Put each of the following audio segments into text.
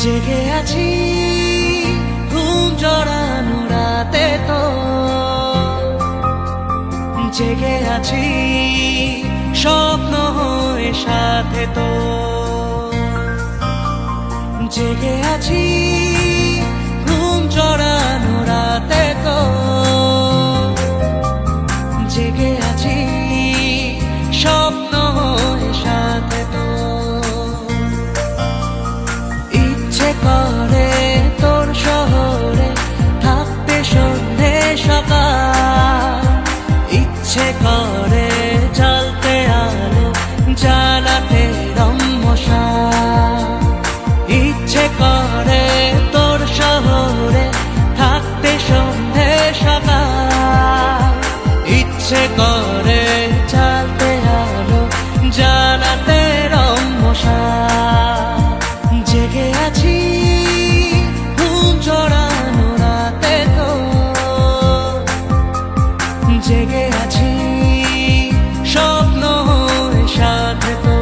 জেগে আছি ঘুম জড়ানো রাতে তো, জেগে আছি স্বপ্ন হয়ে সাথে তো, জেগে আছি ঘুম জড়ানো রাতে তো, জেগে আছি স্বপ্ন হয়ে সাথে তো। ইচ্ছে করে তোর শহরে থাকতে সন্ধে সকাল, ইচ্ছে করে জ্বালতে আলো জ্বালাতে রম্মশা, ইচ্ছে করে তোর শহরে থাকতে সন্ধে সকাল, ইচ্ছে করে জ্বালতে আলো জ্বালাতে রম্মশা। জেগে আছি ঘুম জড়ানো রাতে তো, জেগে আছি স্বপ্ন হয়ে সাথে তো।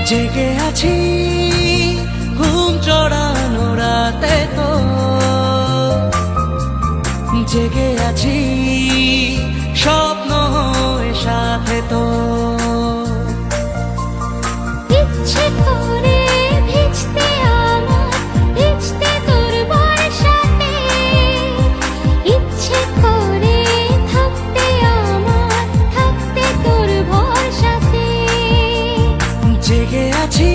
জেগে আছি ঘুম জড়ানো রাতে তো, জেগে আছি স্বপ্ন হয়ে সাথে তো। ইচ্ছে করে ভিজতে আমার, ভিজতে তোর বর্ষাতে, ইচ্ছে করে থাকতে আমার, থাকতে তোর ভরসাতে। জেগে আছি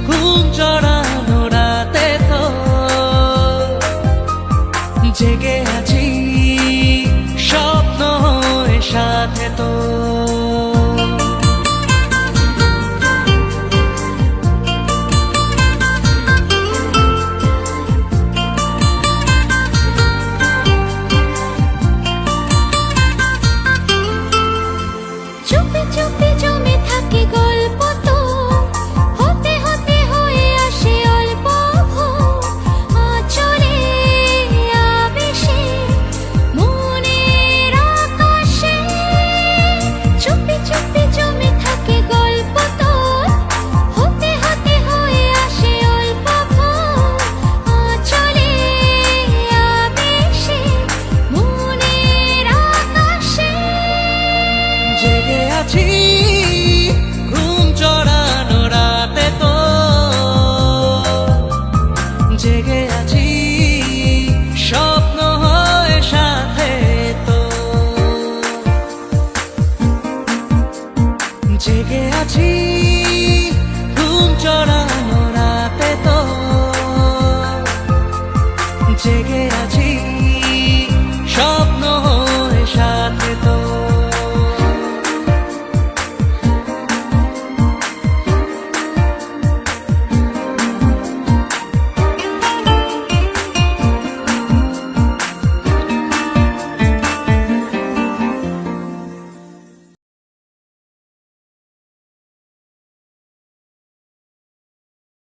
ঘুম জড়ানো রাতে তো, জেগে আছি স্বপ্ন হয়ে সাথে তো। চুপি চুপি জমে থাকে গল্প তো, হতে হতে হয়ে আসে অল্প ভোর। আঁচলে আবেশে মনের আকাশে, চুপি চুপি জমে থাকে গল্প তো, হতে হতে হয়ে আসে অল্প ভোর। আঁচলে আবেশে মনের আকাশে। জেগে আছি ঘুম জড়ানো রাতে তো, জেগে আছি স্বপ্ন হয়ে সাথে তো, জেগে আছি ঘুম জড়ানো রাতে তো, জেগে আছি